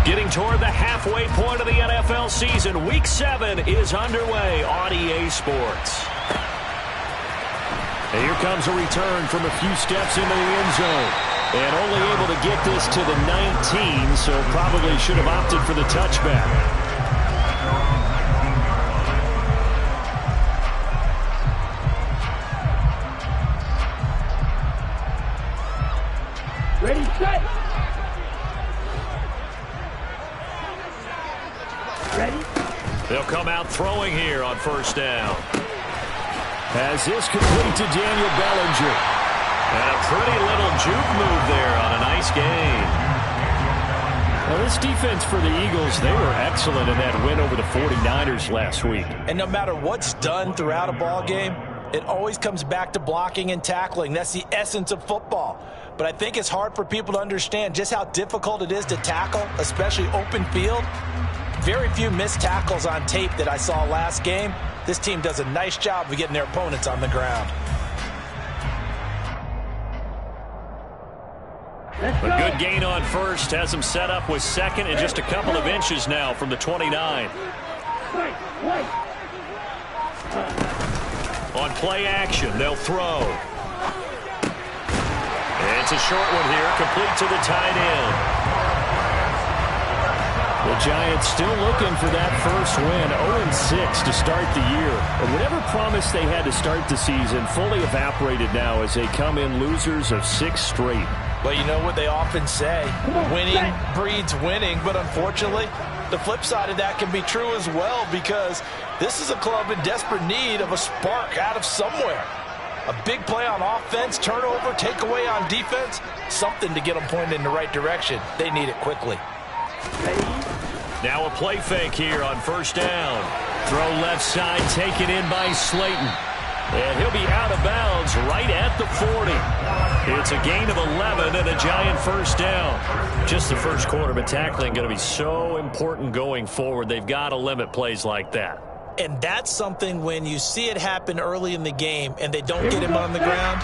Getting toward the halfway point of the NFL season, Week 7 is underway on EA Sports. And here comes a return from a few steps into the end zone. And only able to get this to the 19, so probably should have opted for the touchback. Ready, set. Ready. They'll come out throwing here on first down. As this complete to Daniel Bellinger. And a pretty little juke move there on a nice gain. Well, this defense for the Eagles, they were excellent in that win over the 49ers last week. And no matter what's done throughout a ball game, it always comes back to blocking and tackling. That's the essence of football. But I think it's hard for people to understand just how difficult it is to tackle, especially open field. Very few missed tackles on tape that I saw last game. This team does a nice job of getting their opponents on the ground. A good gain on first has them set up with second and just a couple of inches now from the 29. On play action, they'll throw. It's a short one here, complete to the tight end. The Giants still looking for that first win, 0-6 to start the year. And whatever promise they had to start the season fully evaporated now as they come in losers of 6 straight. Well, you know what they often say, winning breeds winning, but unfortunately, the flip side of that can be true as well because this is a club in desperate need of a spark out of somewhere. A big play on offense, turnover, takeaway on defense, something to get them pointed in the right direction. They need it quickly. Now a play fake here on first down. Throw left side, taken in by Slayton. And he'll be out of bounds right at the 40. It's a gain of 11 and a Giant first down. Just the first quarter, but tackling going to be so important going forward. They've got to limit plays like that. And that's something when you see it happen early in the game and they don't get him on the ground,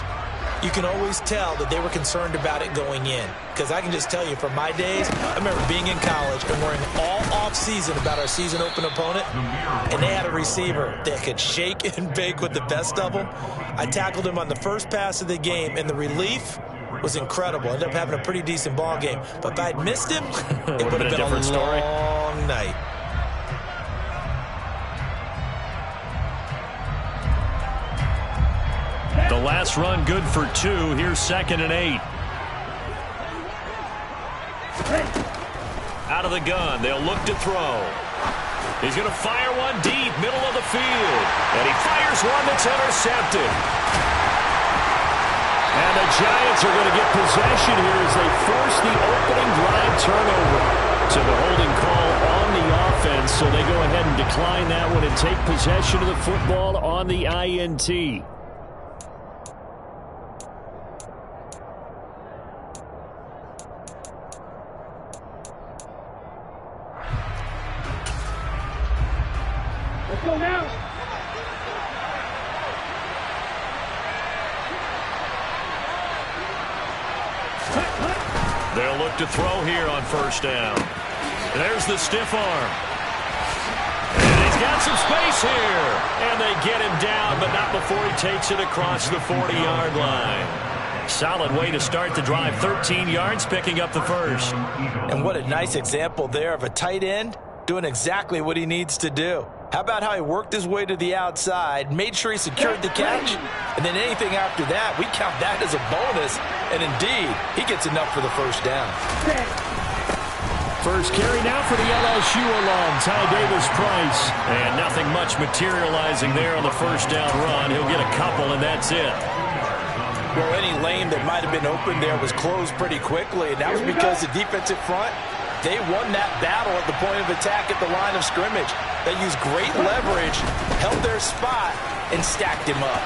you can always tell that they were concerned about it going in. Because I can just tell you from my days, I remember being in college and worrying all off-season about our season open opponent, and they had a receiver that could shake and bake with the best of them. I tackled him on the first pass of the game, and the relief was incredible. Ended up having a pretty decent ball game. But if I'd missed him, it would have been a different story. Long night. The last run good for 2. Here's 2nd and 8. Out of the gun. They'll look to throw. He's going to fire one deep, middle of the field. And he fires one that's intercepted. And the Giants are going to get possession here as they force the opening drive turnover. So the holding call on the offense, so they go ahead and decline that one and take possession of the football on the INT. Let's go now. They'll look to throw here on first down. There's the stiff arm. And he's got some space here. And they get him down, but not before he takes it across the 40-yard line. Solid way to start the drive. 13 yards, picking up the first. And what a nice example there of a tight end doing exactly what he needs to do. How about how he worked his way to the outside, made sure he secured the catch, and then anything after that, we count that as a bonus. And indeed, he gets enough for the first down. First carry now for the LSU alum, Ty Davis-Price. And nothing much materializing there on the first down run. He'll get a couple, and that's it. Well, any lane that might have been open there was closed pretty quickly, and that was because the defensive front, they won that battle at the point of attack at the line of scrimmage. They used great leverage, held their spot, and stacked him up.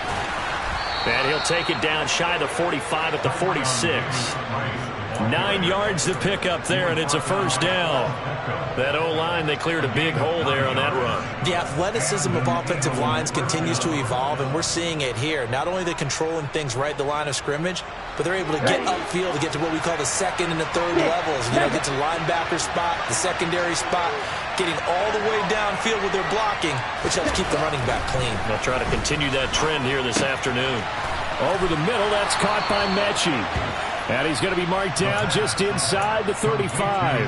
And he'll take it down shy of the 45 at the 46. 9 yards to pick up there, and it's a first down. That O-line, they cleared a big hole there on that run. The athleticism of offensive lines continues to evolve, and we're seeing it here. Not only are they controlling things right at the line of scrimmage, but they're able to get upfield to get to what we call the second and the third levels. You know, get to the linebacker spot, the secondary spot, getting all the way downfield with their blocking, which helps keep the running back clean. They'll try to continue that trend here this afternoon. Over the middle, that's caught by Mechie. And he's going to be marked down just inside the 35.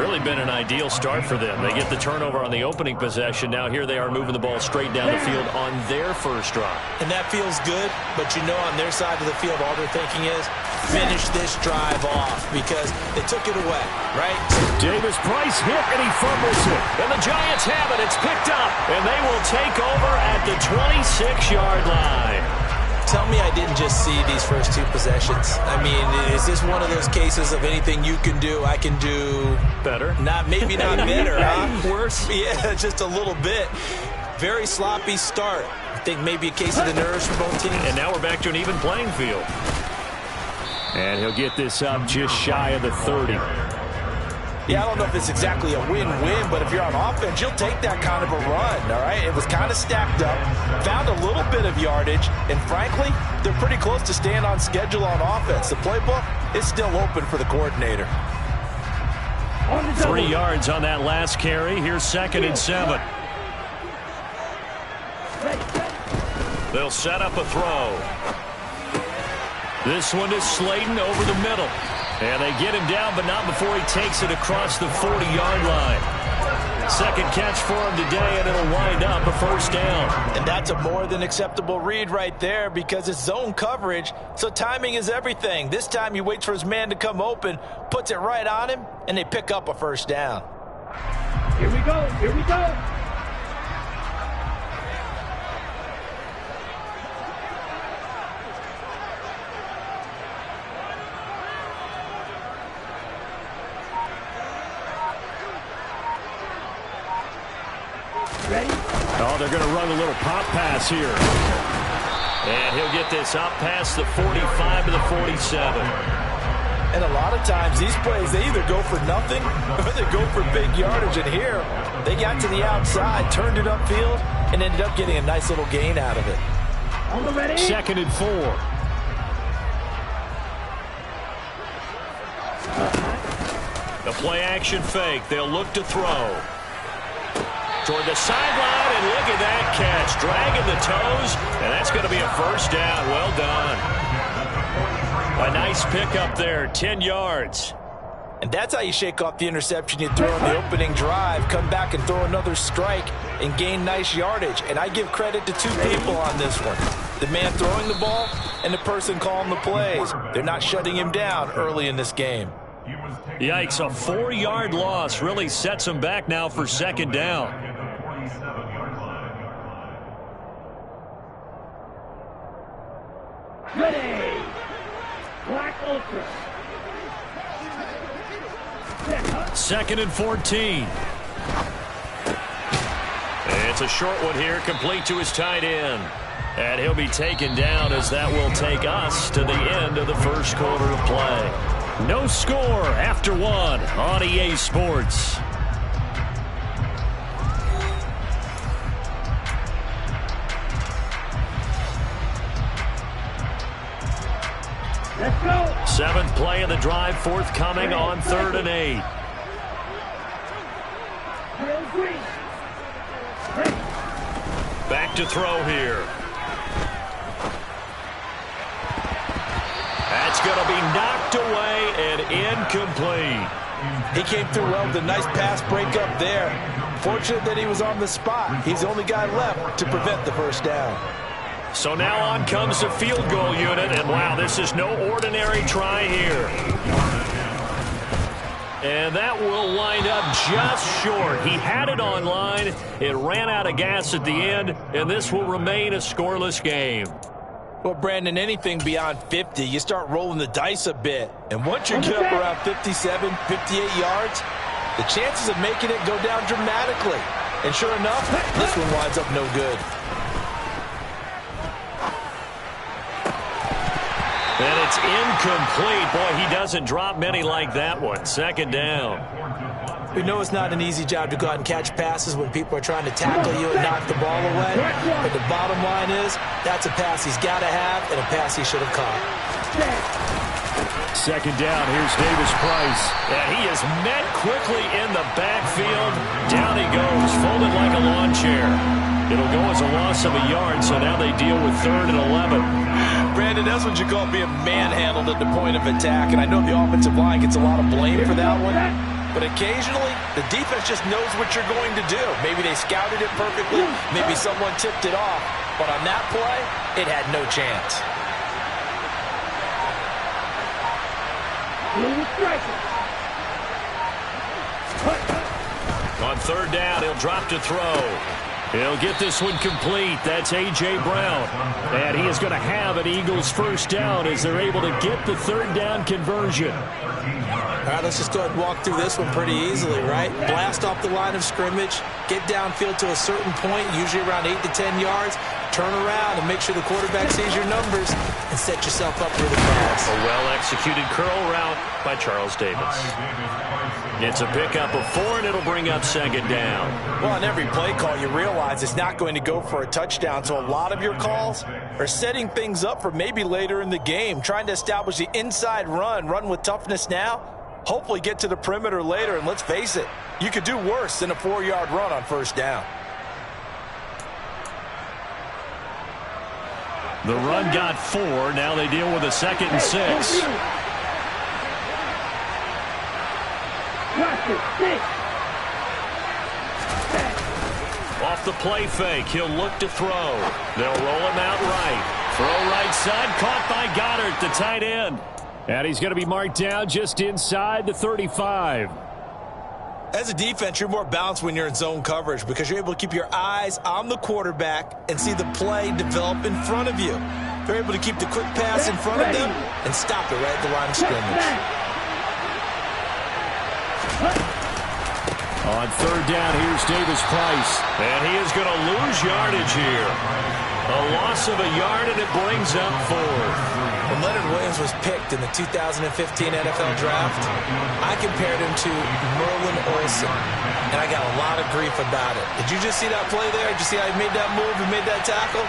Really been an ideal start for them. They get the turnover on the opening possession. Now here they are moving the ball straight down the field on their first drive. And that feels good, but you know on their side of the field all they're thinking is finish this drive off because they took it away, right? Davis Price hit and he fumbles it. And the Giants have it. It's picked up. And they will take over at the 26-yard line. Tell me I didn't just see these first two possessions. I mean, is this one of those cases of anything you can do, I can do better? Maybe not better, huh? Worse? Yeah, just a little bit. Very sloppy start. I think maybe a case of the nerves for both teams. And now we're back to an even playing field. And he'll get this up just shy of the 30. Yeah, I don't know if it's exactly a win-win, but if you're on offense, you'll take that kind of a run, all right? It was kind of stacked up, found a little bit of yardage, and frankly, they're pretty close to staying on schedule on offense. The playbook is still open for the coordinator. 3 yards on that last carry. Here's 2nd and 7. They'll set up a throw. This one is Slayton over the middle. And they get him down, but not before he takes it across the 40-yard line. Second catch for him today, and it'll wind up a first down. And that's a more than acceptable read right there because it's zone coverage, so timing is everything. This time he waits for his man to come open, puts it right on him, and they pick up a first down. Here we go. Here we go. Oh, they're going to run a little pop pass here. And he'll get this up past the 45 to the 47. And a lot of times these plays, they either go for nothing or they go for big yardage. And here, they got to the outside, turned it upfield, and ended up getting a nice little gain out of it. On the ready. 2nd and 4. The play action fake. They'll look to throw. Toward the sideline, and look at that catch. Dragging the toes, and that's going to be a first down. Well done. A nice pickup there, 10 yards. And that's how you shake off the interception you throw on the opening drive, come back and throw another strike and gain nice yardage. And I give credit to two people on this one. The man throwing the ball and the person calling the plays. They're not shutting him down early in this game. Yikes, a 4-yard loss really sets him back now for 2nd down. Ready. Black Ultra. 2nd and 14. It's a short one here, complete to his tight end. And he'll be taken down as that will take us to the end of the first quarter of play. No score after 1 on EA Sports. Let's go. 7th play of the drive forthcoming on 3rd and 8. Back to throw here. That's going to be knocked away and incomplete. He came through well with a nice pass breakup there. Fortunate that he was on the spot. He's the only guy left to prevent the first down. So now on comes the field goal unit, and wow, this is no ordinary try here. And that will wind up just short. He had it on line. It ran out of gas at the end, and this will remain a scoreless game. Well, Brandon, anything beyond 50, you start rolling the dice a bit. And once you get up around 57, 58 yards, the chances of making it go down dramatically. And sure enough, this one winds up no good. And It's incomplete. Boy, he doesn't drop many like that one. Second down. We know it's not an easy job to go out and catch passes when people are trying to tackle you and knock the ball away. But the bottom line is, that's a pass he's got to have and a pass he should have caught. Second down, here's Davis Price. And he is met quickly in the backfield. Down he goes, folded like a lawn chair. It'll go as a loss of a yard, so now they deal with 3rd and 11. Brandon, that's what you call being manhandled at the point of attack. And I know the offensive line gets a lot of blame for that one. But occasionally, the defense just knows what you're going to do. Maybe they scouted it perfectly. Maybe someone tipped it off. But on that play, it had no chance. On 3rd down, he'll drop to throw. He'll get this one complete. That's A.J. Brown. And he is going to have an Eagles first down as they're able to get the 3rd down conversion. All right, let's just go ahead and walk through this one pretty easily, right? Blast off the line of scrimmage, get downfield to a certain point, usually around 8 to 10 yards, turn around and make sure the quarterback sees your numbers and set yourself up for the pass. A well-executed curl route by Charles Davis. It's a pickup of 4, and it'll bring up 2nd down. Well, on every play call, you realize it's not going to go for a touchdown, so a lot of your calls are setting things up for maybe later in the game, trying to establish the inside run with toughness now, hopefully get to the perimeter later, and let's face it, you could do worse than a 4-yard run on 1st down. The run got 4. Now they deal with a 2nd and 6. Off the play fake, he'll look to throw. They'll roll him out right. Throw right side, caught by Goddard, the tight end. And he's going to be marked down just inside the 35. As a defense, you're more balanced when you're in zone coverage because you're able to keep your eyes on the quarterback and see the play develop in front of you. They're able to keep the quick pass in front of them and stop it right at the line of scrimmage. On 3rd down, here's Davis Price. And he is going to lose yardage here. A loss of a yard, and it brings up 4th. When Leonard Williams was picked in the 2015 NFL Draft, I compared him to Merlin Olsen, and I got a lot of grief about it. Did you just see that play there? Did you see how he made that move and made that tackle?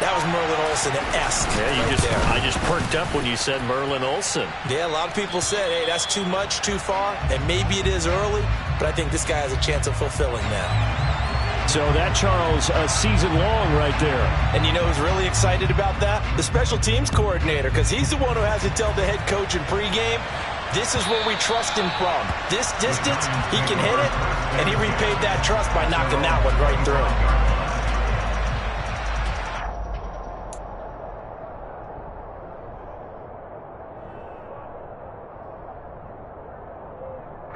That was Merlin Olsen-esque. Yeah, I just perked up when you said Merlin Olsen. Yeah, a lot of people said, hey, that's too much, too far, and maybe it is early, but I think this guy has a chance of fulfilling that. So that, Charles, a season long right there. And you know who's really excited about that? The special teams coordinator, because he's the one who has to tell the head coach in pregame, this is where we trust him from. This distance, he can hit it, and he repaid that trust by knocking that one right through.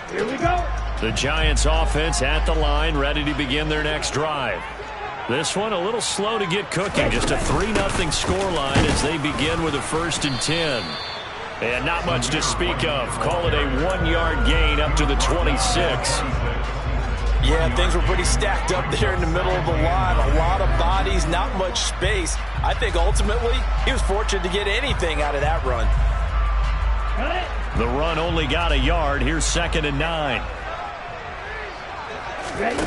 Here we go. The Giants offense at the line, ready to begin their next drive. This one a little slow to get cooking. Just a 3-0 scoreline as they begin with a 1st and 10. And not much to speak of. Call it a 1-yard gain up to the 26. Yeah, things were pretty stacked up there in the middle of the line. A lot of bodies, not much space. I think ultimately he was fortunate to get anything out of that run. The run only got a yard. Here's 2nd and 9. Ready?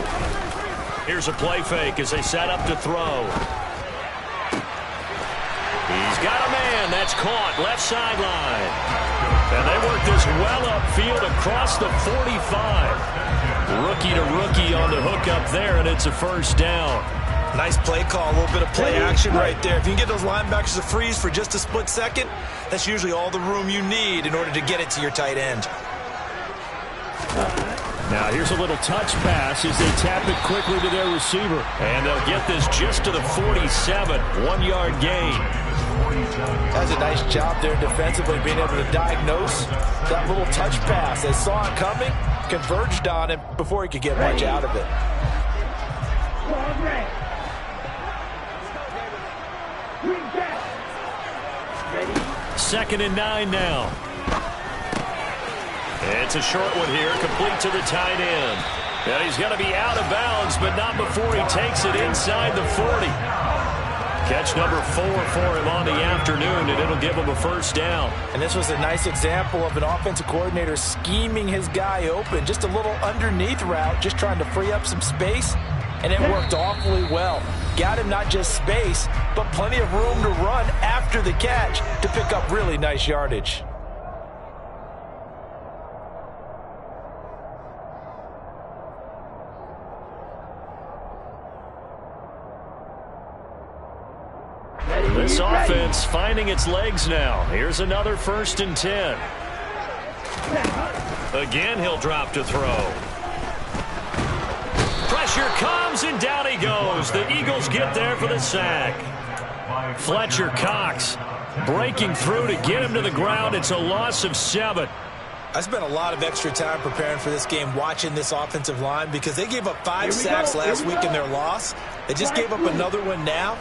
Here's a play fake as they set up to throw. He's got a man. That's caught. Left sideline. And they work this well upfield across the 45. Rookie to rookie on the hook up there, and it's a 1st down. Nice play call, a little bit of play action right there. If you can get those linebackers to freeze for just a split second, that's usually all the room you need in order to get it to your tight end. Now here's a little touch pass as they tap it quickly to their receiver. And they'll get this just to the 47. 1-yard gain. That's a nice job there defensively, being able to diagnose that little touch pass. They saw it coming, converged on it before he could get much out of it. 2nd and 9 now. It's a short one here, complete to the tight end. And he's going to be out of bounds, but not before he takes it inside the 40. Catch number 4 for him on the afternoon, and it'll give him a first down. And this was a nice example of an offensive coordinator scheming his guy open. Just a little underneath route, just trying to free up some space, and it worked awfully well. Got him not just space, but plenty of room to run after the catch to pick up really nice yardage. This offense finding its legs now. Here's another 1st and 10. Again, he'll drop to throw. Pressure comes, and down he goes. The Eagles get there for the sack. Fletcher Cox breaking through to get him to the ground. It's a loss of 7. I spent a lot of extra time preparing for this game watching this offensive line because they gave up 5 sacks last week in their loss. They just gave up another one now.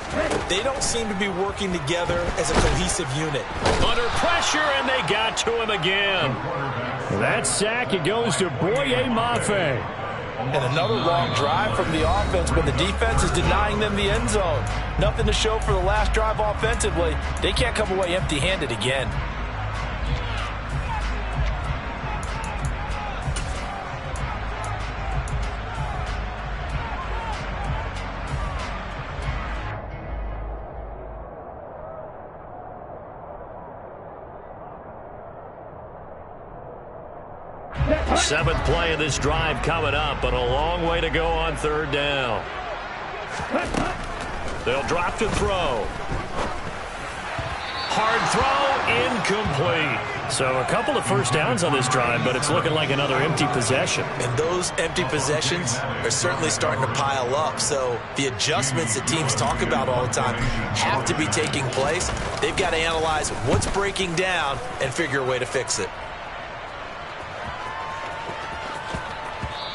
They don't seem to be working together as a cohesive unit. Under pressure, and they got to him again. That sack, it goes to Boye Mafe. And another long drive from the offense when the defense is denying them the end zone. Nothing to show for the last drive offensively. They can't come away empty-handed again. Seventh play of this drive coming up, but a long way to go on 3rd down. They'll drop to throw. Hard throw, incomplete. So a couple of first downs on this drive, but it's looking like another empty possession. And those empty possessions are certainly starting to pile up. So the adjustments that teams talk about all the time have to be taking place. They've got to analyze what's breaking down and figure a way to fix it.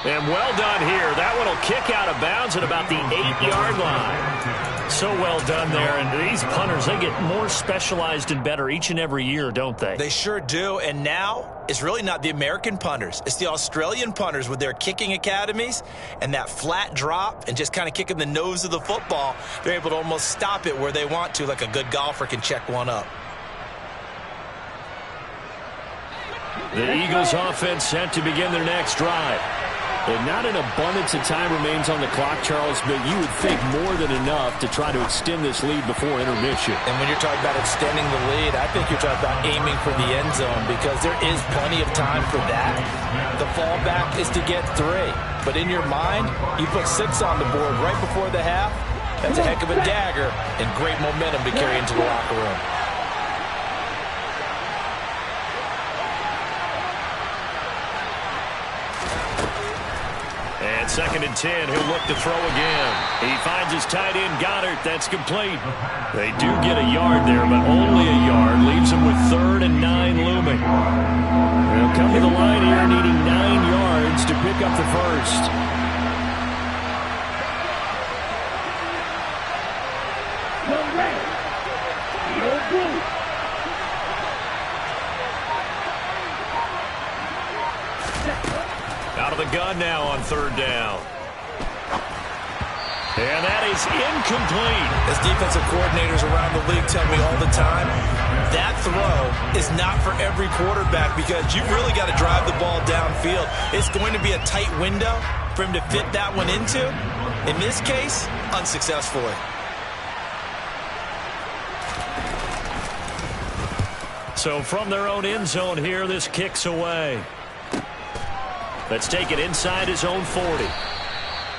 And well done here. That one will kick out of bounds at about the 8-yard line. So well done there. And these punters, they get more specialized and better each and every year, don't they? They sure do. And now it's really not the American punters. It's the Australian punters with their kicking academies and that flat drop and just kind of kicking the nose of the football. They're able to almost stop it where they want to, like a good golfer can check one up. The Eagles offense set to begin their next drive. And not an abundance of time remains on the clock, Charles, but you would think more than enough to try to extend this lead before intermission. And when you're talking about extending the lead, I think you're talking about aiming for the end zone because there is plenty of time for that. The fallback is to get 3. But in your mind, you put 6 on the board right before the half. That's a heck of a dagger and great momentum to carry into the locker room. And 2nd and 10, he'll look to throw again. He finds his tight end, Goddard. That's complete. They do get a yard there, but only a yard. Leaves him with 3rd and 9 looming. They'll come to the line here needing 9 yards to pick up the first. Out of the gun now on 3rd down. And that is incomplete. As defensive coordinators around the league tell me all the time, that throw is not for every quarterback because you've really got to drive the ball downfield. It's going to be a tight window for him to fit that one into. In this case, unsuccessfully. So from their own end zone here, this kicks away. Let's take it inside his own 40.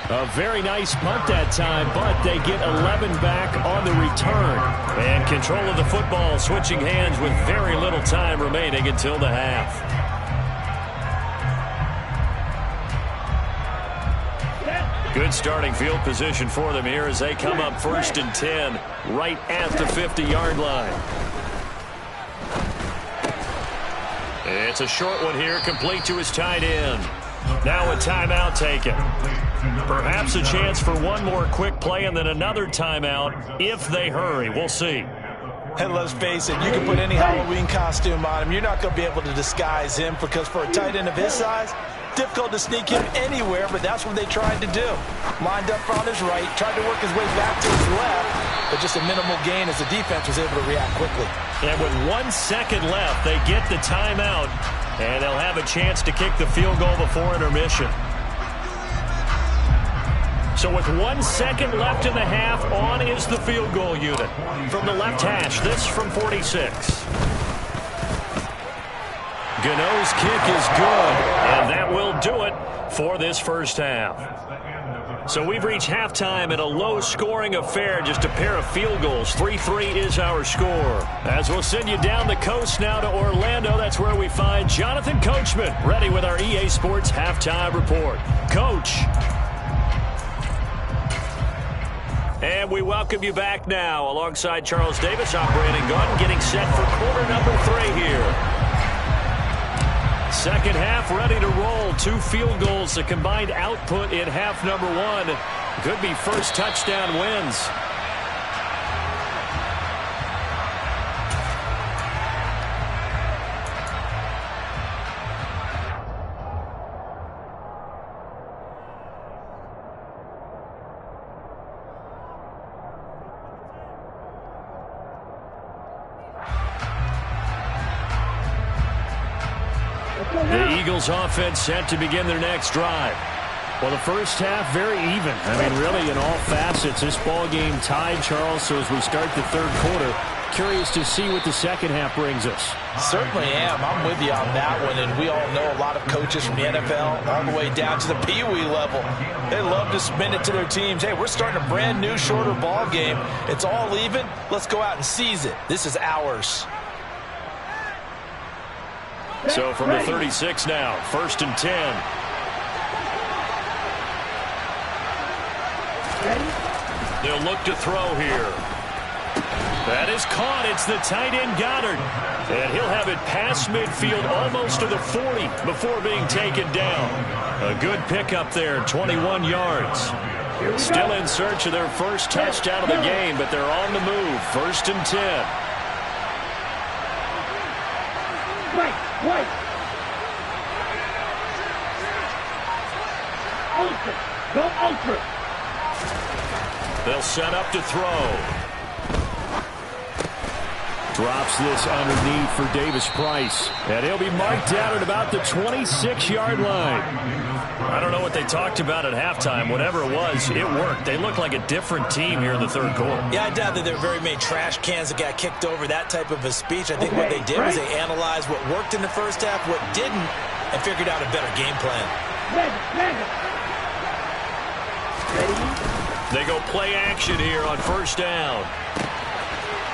A very nice punt that time, but they get 11 back on the return. And control of the football switching hands with very little time remaining until the half. Good starting field position for them here as they come up 1st and 10 right at the 50-yard line. It's a short one here, complete to his tight end. Now a timeout taken. Perhaps a chance for one more quick play and then another timeout if they hurry. We'll see. And let's face it, you can put any Halloween costume on him. You're not going to be able to disguise him because for a tight end of his size, difficult to sneak him anywhere, but that's what they tried to do. Lined up on his right, tried to work his way back to his left, but just a minimal gain as the defense was able to react quickly. And with 1 second left, they get the timeout, and they'll have a chance to kick the field goal before intermission. So with 1 second left in the half, on is the field goal unit. From the left hash, this from 46. Gano's kick is good, and that will do it for this first half. So we've reached halftime in a low-scoring affair, just a pair of field goals. 3-3 is our score. As we'll send you down the coast now to Orlando, that's where we find Jonathan Coachman, ready with our EA Sports halftime report. Coach. And we welcome you back now alongside Charles Davis. I'm Brandon Gaudin, getting set for quarter number 3 here. Second half ready to roll. 2 field goals, the combined output in half number 1. Could be first touchdown wins. The Eagles offense set to begin their next drive. Well, the first half very even. I mean, really in all facets, this ball game tied, Charles. So as we start the third quarter, curious to see what the second half brings us. Certainly am. I'm with you on that one, and we all know a lot of coaches from the NFL all the way down to the Pee Wee level. They love to spin it to their teams. Hey, we're starting a brand new, shorter ball game. It's all even. Let's go out and seize it. This is ours. So from the 36 now, 1st and 10. They'll look to throw here. That is caught. It's the tight end Goddard. And he'll have it past midfield almost to the 40 before being taken down. A good pickup there, 21 yards. Still in search of their first touchdown of the game, but they're on the move. 1st and 10. Right. Ultra. Go ultra. They'll set up to throw. Drops this underneath for Davis Price. And he'll be marked down at about the 26-yard line. I don't know what they talked about at halftime. Whatever it was, it worked. They look like a different team here in the third quarter. Yeah, I doubt that there are very many trash cans that got kicked over, that type of a speech. I think what they did was they analyzed what worked in the first half, what didn't, and figured out a better game plan. They go play action here on 1st down.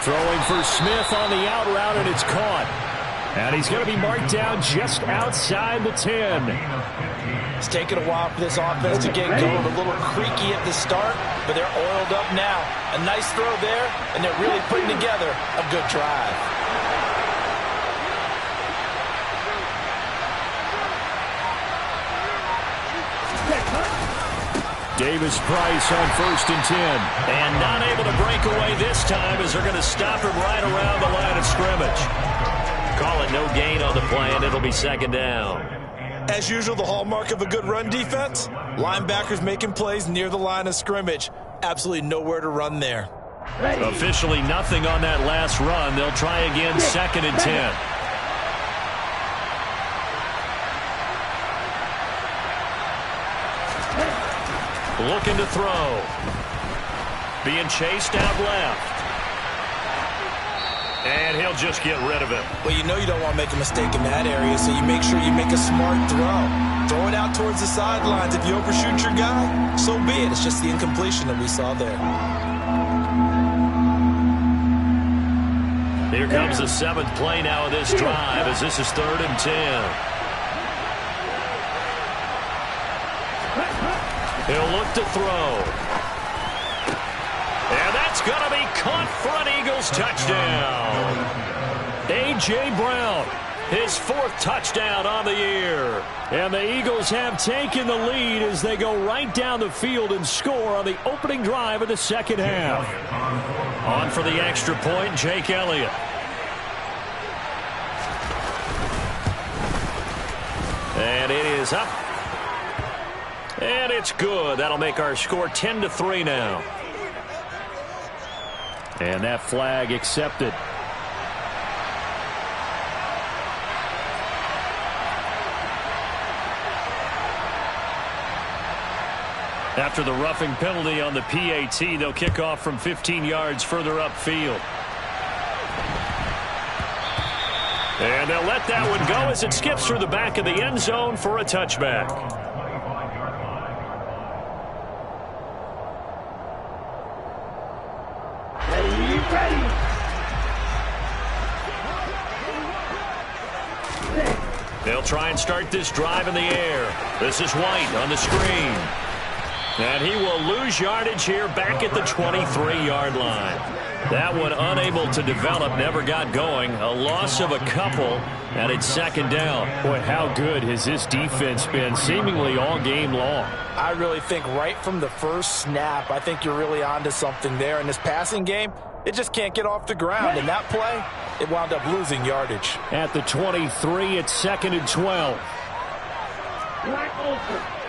Throwing for Smith on the out route, and it's caught. And he's going to be marked down just outside the 10. It's taken a while for this offense to get going. A little creaky at the start, but they're oiled up now. A nice throw there, and they're really putting together a good drive. Davis Price on 1st and 10. And not able to break away this time as they're going to stop him right around the line of scrimmage. Call it no gain on the play, and it'll be 2nd down. As usual, the hallmark of a good run defense, linebackers making plays near the line of scrimmage. Absolutely nowhere to run there. Officially nothing on that last run. They'll try again, 2nd and 10. Looking to throw. Being chased out left. And he'll just get rid of it. Well, you know you don't want to make a mistake in that area, so you make sure you make a smart throw. Throw it out towards the sidelines. If you overshoot your guy, so be it. It's just the incompletion that we saw there. Here comes the 7th play now of this drive as this is 3rd and 10. He'll look to throw. And that's going to be caught for an Eagles touchdown. A.J. Brown, his 4th touchdown on the year. And the Eagles have taken the lead as they go right down the field and score on the opening drive of the second half. On for the extra point, Jake Elliott. And it is up And it's good. That'll make our score 10-3 now. And that flag accepted. After the roughing penalty on the PAT, they'll kick off from 15 yards further upfield. And they'll let that one go as it skips through the back of the end zone for a touchback. They'll try and start this drive in the air. This is White on the screen. And he will lose yardage here back at the 23-yard line. That one unable to develop, never got going. A loss of a couple, and it's second down. Boy, how good has this defense been seemingly all game long? I really think right from the first snap, I think you're really onto something there. In this passing game, it just can't get off the ground. In that play, it wound up losing yardage. At the 23, it's 2nd and 12. Black Ultra.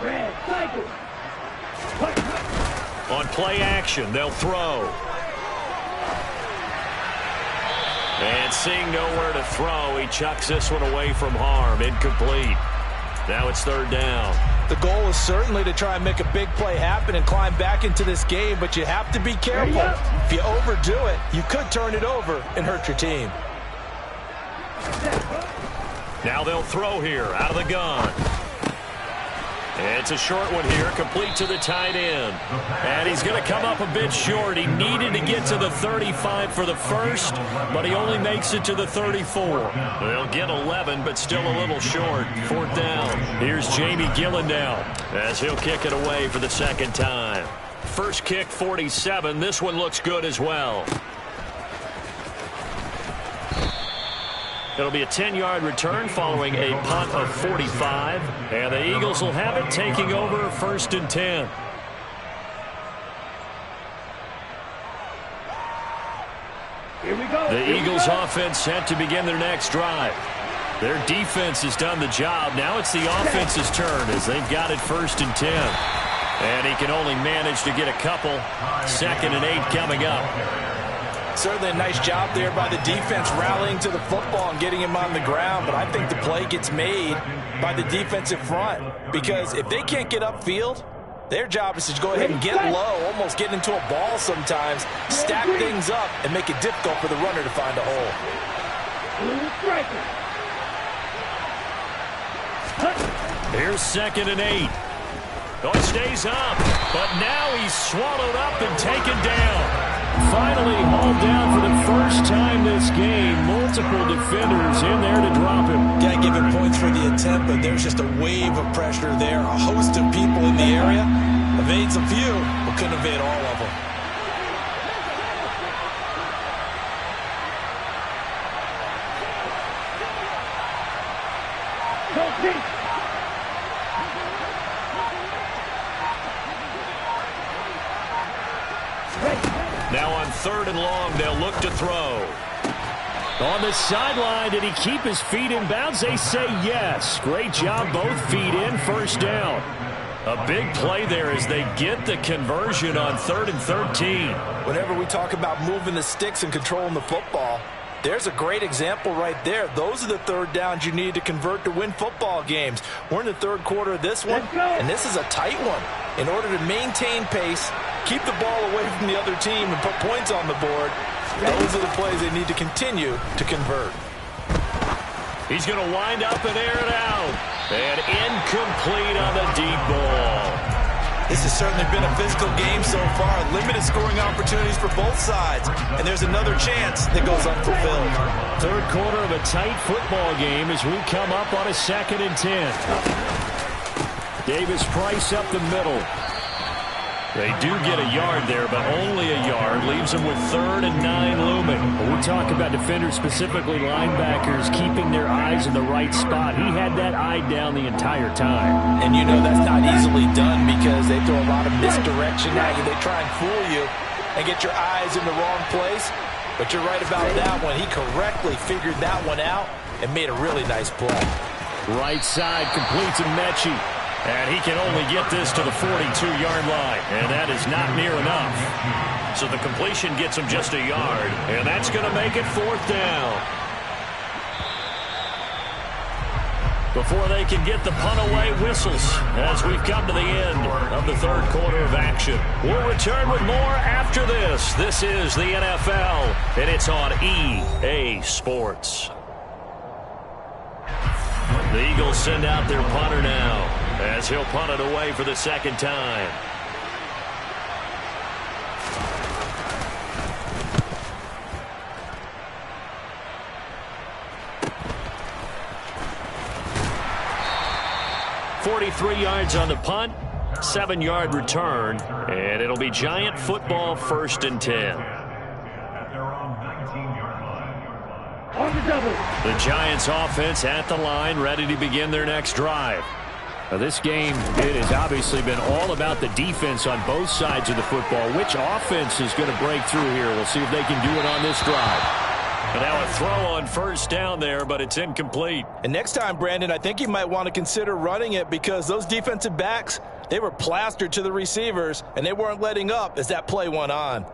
Red cycle. On play action, they'll throw. And seeing nowhere to throw, he chucks this one away from harm. Incomplete. Now it's third down. The goal is certainly to try and make a big play happen and climb back into this game, but you have to be careful. If you overdo it, you could turn it over and hurt your team. Now they'll throw here out of the gun. It's a short one here, complete to the tight end. And he's going to come up a bit short. He needed to get to the 35 for the first, but he only makes it to the 34. They'll get 11, but still a little short. Fourth down. Here's Jamie Gillen now as he'll kick it away for the second time. First kick, 47. This one looks good as well. It'll be a 10-yard return following a punt of 45. And the Eagles will have it, taking over 1st and 10. Here we go. The Eagles offense set to begin their next drive. Their defense has done the job. Now it's the offense's turn as they've got it 1st and 10. And he can only manage to get a couple. 2nd and 8 coming up. Certainly a nice job there by the defense rallying to the football and getting him on the ground, but I think the play gets made by the defensive front because if they can't get upfield, their job is to go ahead and get low, almost get into a ball sometimes, stack things up, and make it difficult for the runner to find a hole. Here's 2nd and 8. Oh, it stays up, but now he's swallowed up and taken down. Finally hauled down for the first time this game. Multiple defenders in there to drop him. Got to give him points for the attempt, but there's just a wave of pressure there. A host of people in the area. Evades a few, but couldn't evade all of them. Now on 3rd and long, they'll look to throw. On the sideline, did he keep his feet in bounds? They say yes. Great job, both feet in, 1st down. A big play there as they get the conversion on 3rd and 13. Whenever we talk about moving the sticks and controlling the football, there's a great example right there. Those are the 3rd downs you need to convert to win football games. We're in the 3rd quarter of this one, and this is a tight one. In order to maintain pace, keep the ball away from the other team, and put points on the board, those are the plays they need to continue to convert. He's going to wind up and air it out. And incomplete on the deep ball. This has certainly been a physical game so far. Limited scoring opportunities for both sides. And there's another chance that goes unfulfilled. 3rd quarter of a tight football game as we come up on a 2nd and 10. Davis Price up the middle. They do get a yard there, but only a yard. Leaves them with 3rd and 9 looming. When we talk about defenders, specifically linebackers, keeping their eyes in the right spot. He had that eye down the entire time. And you know that's not easily done because they throw a lot of misdirection at you. They try and fool you and get your eyes in the wrong place. But you're right about that one. He correctly figured that one out and made a really nice play. Right side complete to Mechie. And he can only get this to the 42-yard line, and that is not near enough. So the completion gets him just a yard, and that's going to make it 4th down. Before they can get the punt away, whistles as we've come to the end of the 3rd quarter of action. We'll return with more after this. This is the NFL, and it's on EA Sports. The Eagles send out their punter now as he'll punt it away for the 2nd time. .43 yards on the punt, 7-yard return, and it'll be Giant football 1st and 10. On the double. The Giants offense at the line, ready to begin their next drive. Now this game, it has obviously been all about the defense on both sides of the football. Which offense is going to break through here? We'll see if they can do it on this drive. And now a throw on 1st down there, but it's incomplete. And next time, Brandon, I think you might want to consider running it because those defensive backs, they were plastered to the receivers, and they weren't letting up as that play went on.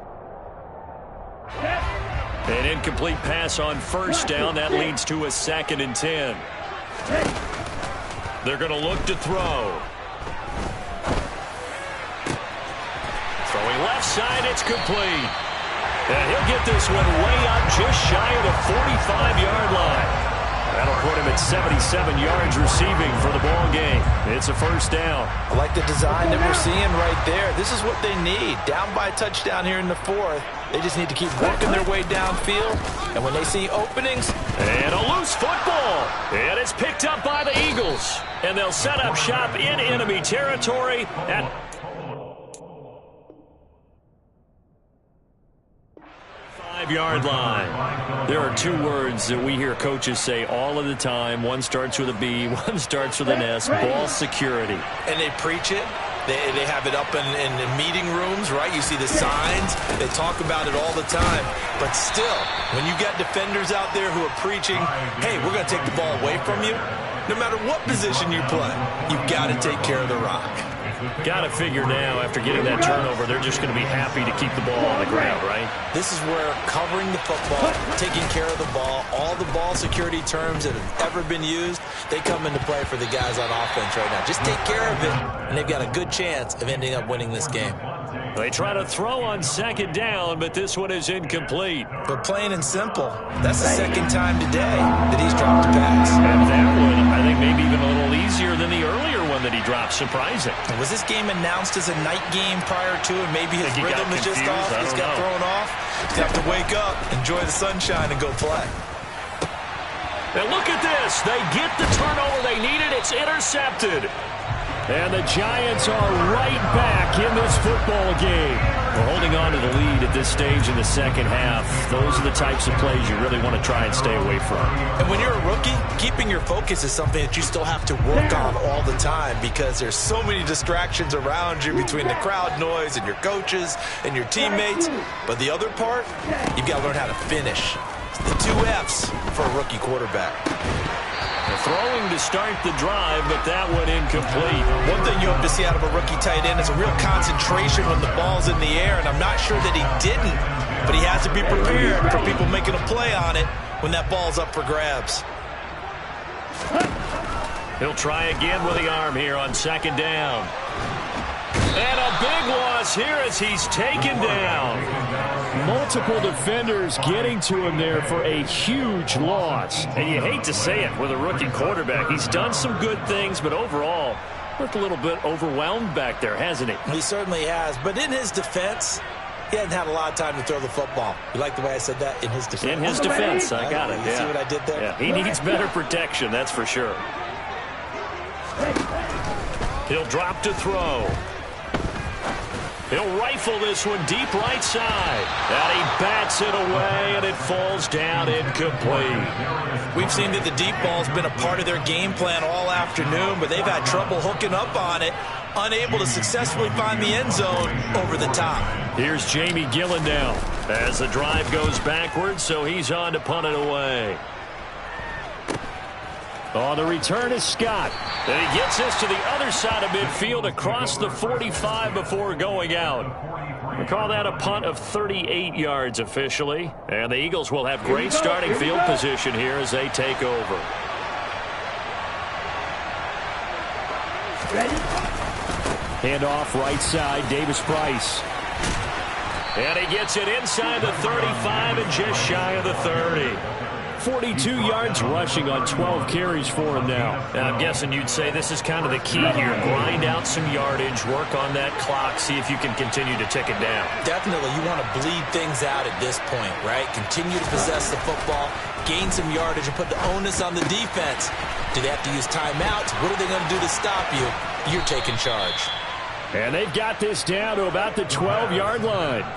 An incomplete pass on 1st down. That leads to a 2nd and 10. They're going to look to throw. Throwing left side, it's complete. And he'll get this one way up just shy of the 45-yard line. That'll put him at 77 yards receiving for the ball game. It's a 1st down. I like the design that we're seeing right there. This is what they need. Down by a touchdown here in the 4th. They just need to keep working their way downfield. And when they see openings. And a loose football. And it's picked up by the Eagles. And they'll set up shop in enemy territory at 5-yard line. There are 2 words that we hear coaches say all of the time. One starts with a B, one starts with an S. Ball security. And they preach it. They have it up in meeting rooms, right? You see the signs. They talk about it all the time. But still, when you got defenders out there who are preaching, hey, we're going to take the ball away from you, no matter what position you play, you've got to take care of the rock. Got to figure now, after getting that turnover, they're just going to be happy to keep the ball on the ground, right? This is where covering the football, taking care of the ball, all the ball security terms that have ever been used, they come into play for the guys on offense right now. Just take care of it, and they've got a good chance of ending up winning this game. They try to throw on 2nd down, but this one is incomplete. But plain and simple, that's the 2nd time today that he's dropped a pass. And that one, I think, maybe even a little easier than the earlier one that he dropped. Surprising. And was this game announced as a night game prior to it? Maybe his rhythm is just off. He's got thrown off. He's got to wake up, enjoy the sunshine, and go play. And look at this. They get the turnover they needed. It's intercepted. And the Giants are right back in this football game. We're holding on to the lead at this stage in the 2nd half. Those are the types of plays you really want to try and stay away from. And when you're a rookie, keeping your focus is something that you still have to work on all the time because there's so many distractions around you between the crowd noise and your coaches and your teammates. But the other part, you've got to learn how to finish. It's the 2 F's for a rookie quarterback. Throwing to start the drive, but that one incomplete. One thing you hope to see out of a rookie tight end is a real concentration when the ball's in the air, and I'm not sure that he didn't, but he has to be prepared for people making a play on it when that ball's up for grabs. He'll try again with the arm here on 2nd down. And a big loss here as he's taken down. Multiple defenders getting to him there for a huge loss. And you hate to say it with a rookie quarterback. He's done some good things, but overall, looked a little bit overwhelmed back there, hasn't he? He certainly has. But in his defense, he hasn't had a lot of time to throw the football. You like the way I said that? In his defense. In his defense, I got it. You see what I did there? Yeah, he needs better protection, that's for sure. He'll drop to throw. He'll rifle this one deep right side. And he bats it away, and it falls down incomplete. We've seen that the deep ball's been a part of their game plan all afternoon, but they've had trouble hooking up on it, unable to successfully find the end zone over the top. Here's Jamie Gillen now as the drive goes backwards, so he's on to punt it away. On the return is Scott. And he gets this to the other side of midfield across the 45 before going out. We call that a punt of 38 yards officially. And the Eagles will have great starting field position here as they take over. Handoff right side, Davis Price. And he gets it inside the 35 and just shy of the 30. 42 yards rushing on 12 carries for him now. And I'm guessing you'd say this is kind of the key here. Grind out some yardage, work on that clock, see if you can continue to tick it down. Definitely, you want to bleed things out at this point, right? Continue to possess the football, gain some yardage, and put the onus on the defense. Do they have to use timeouts? What are they going to do to stop you? You're taking charge. And they've got this down to about the 12-yard line.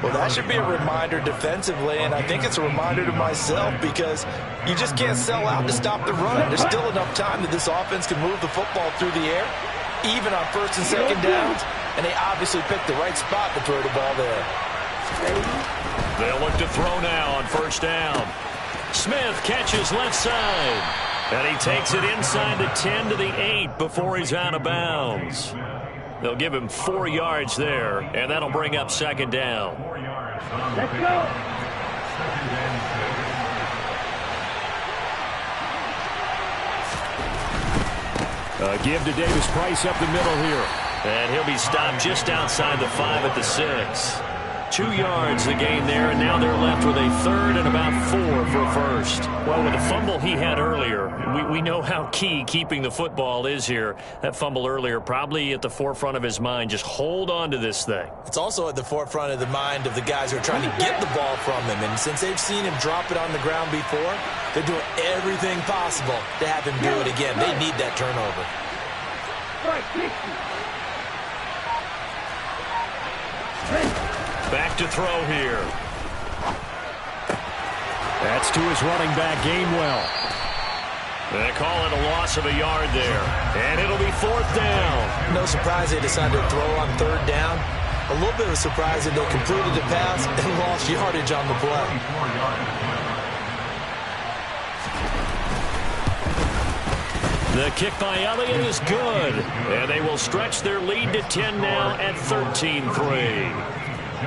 Well, that should be a reminder defensively, and I think it's a reminder to myself because you just can't sell out to stop the run. There's still enough time that this offense can move the football through the air, even on first and second downs, and they obviously picked the right spot to throw the ball there. They'll look to throw now on first down. Smith catches left side, and he takes it inside the 10 to the 8 before he's out of bounds. They'll give him 4 yards there, and that'll bring up second down. Let's go. Give to Davis Price up the middle here. And he'll be stopped just outside the 5 at the 6. 2 yards the gain there, and now they're left with a third and about 4 for a first. Well, with the fumble he had earlier, we know how key keeping the football is here. That fumble earlier probably at the forefront of his mind. Just hold on to this thing. It's also at the forefront of the mind of the guys who are trying to get the ball from him. And since they've seen him drop it on the ground before, they're doing everything possible to have him do it again. They need that turnover. Back to throw here. That's to his running back, Gainwell. They call it a loss of a yard there. And it'll be 4th down. No surprise they decided to throw on 3rd down. A little bit of a surprise that they completed the pass and lost yardage on the play. The kick by Elliott is good. And they will stretch their lead to 10 now at 13-3.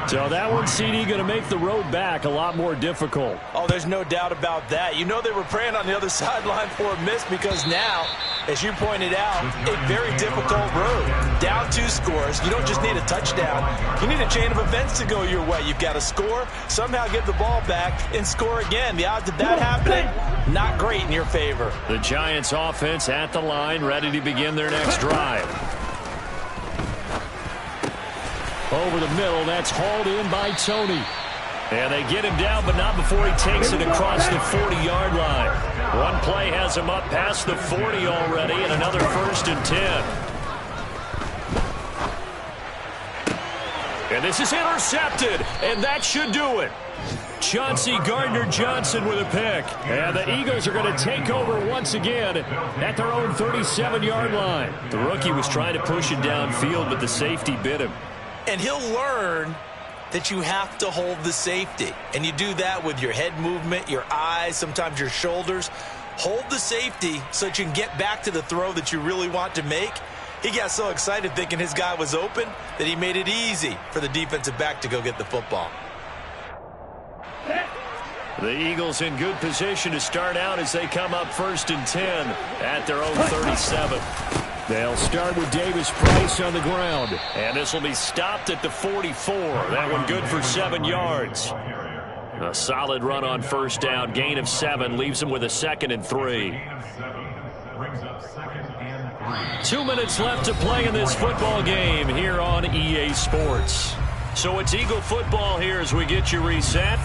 So that one, CD, going to make the road back a lot more difficult. Oh, there's no doubt about that. You know they were praying on the other sideline for a miss because now, as you pointed out, a very difficult road. Down 2 scores. You don't just need a touchdown. You need a chain of events to go your way. You've got to score, somehow get the ball back, and score again. The odds of that happening, not great in your favor. The Giants offense at the line, ready to begin their next drive. Over the middle, that's hauled in by Tony. And they get him down, but not before he takes it across the 40-yard line. One play has him up past the 40 already, and another 1st and 10. And this is intercepted, and that should do it. Chauncey Gardner-Johnson with a pick. And the Eagles are going to take over once again at their own 37-yard line. The rookie was trying to push it downfield, but the safety bit him. And he'll learn that you have to hold the safety. And you do that with your head movement, your eyes, sometimes your shoulders. Hold the safety so that you can get back to the throw that you really want to make. He got so excited thinking his guy was open that he made it easy for the defensive back to go get the football. The Eagles in good position to start out as they come up 1st and 10 at their own 37. They'll start with Davis Price on the ground. And this will be stopped at the 44. That one good for 7 yards. A solid run on first down. Gain of 7 leaves them with a 2nd and 3. 2 minutes left to play in this football game here on EA Sports. So it's Eagle football here as we get you reset.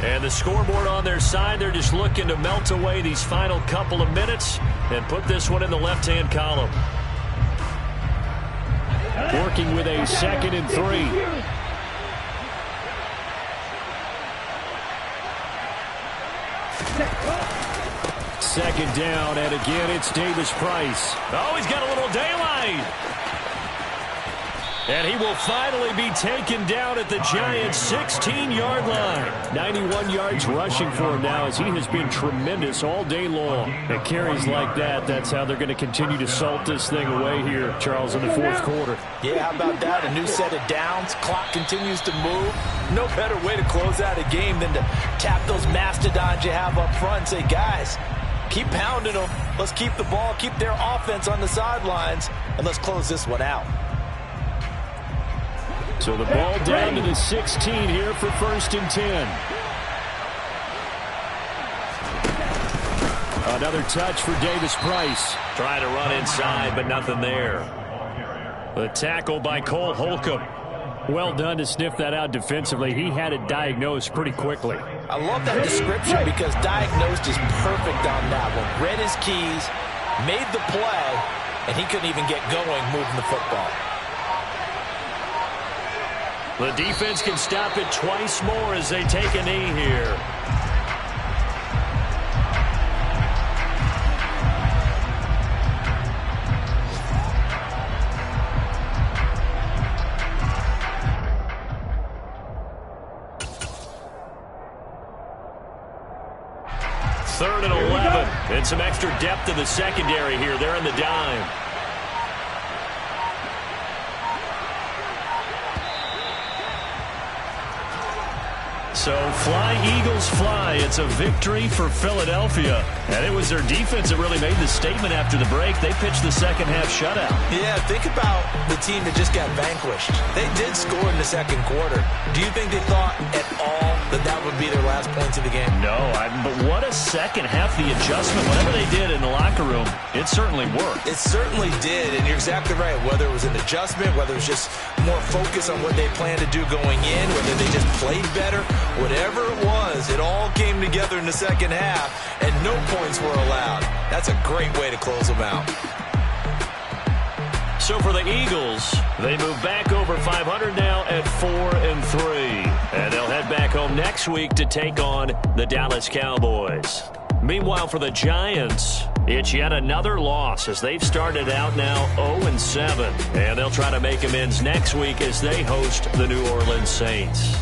And the scoreboard on their side, they're just looking to melt away these final couple of minutes and put this one in the left-hand column. Working with a 2nd and 3. Second down, and again it's Davis Price. Oh, he's got a little daylight. And he will finally be taken down at the Giants' 16-yard line. 91 yards rushing for him now as he has been tremendous all day long. At carries like that, that's how they're going to continue to salt this thing away here, Charles, in the fourth quarter. Yeah, how about that? A new set of downs. Clock continues to move. No better way to close out a game than to tap those mastodons you have up front and say, guys, keep pounding them. Let's keep the ball, keep their offense on the sidelines, and let's close this one out. So the ball down to the 16 here for 1st and 10. Another touch for Davis Price. Trying to run inside, but nothing there. The tackle by Cole Holcomb. Well done to sniff that out defensively. He had it diagnosed pretty quickly. I love that description because diagnosed is perfect on that one. Read his keys, made the play, and he couldn't even get going moving the football. The defense can stop it twice more as they take a knee here. Third and 11. And some extra depth in the secondary here. They're in the dime. So fly, Eagles, fly. It's a victory for Philadelphia. And it was their defense that really made the statement after the break. They pitched the second half shutout. Yeah, think about the team that just got vanquished. They did score in the second quarter. Do you think they thought at all that that would be their last points of the game? No, but what a second half. The adjustment, whatever they did in the locker room, it certainly worked. It certainly did, and you're exactly right. Whether it was an adjustment, whether it was just more focus on what they planned to do going in, whether they just played better, whatever it was, it all came together in the second half, and no points were allowed. That's a great way to close them out. So for the Eagles, they move back over 500 now at 4-3. And they'll head back home next week to take on the Dallas Cowboys. Meanwhile, for the Giants, it's yet another loss as they've started out now 0-7. And they'll try to make amends next week as they host the New Orleans Saints.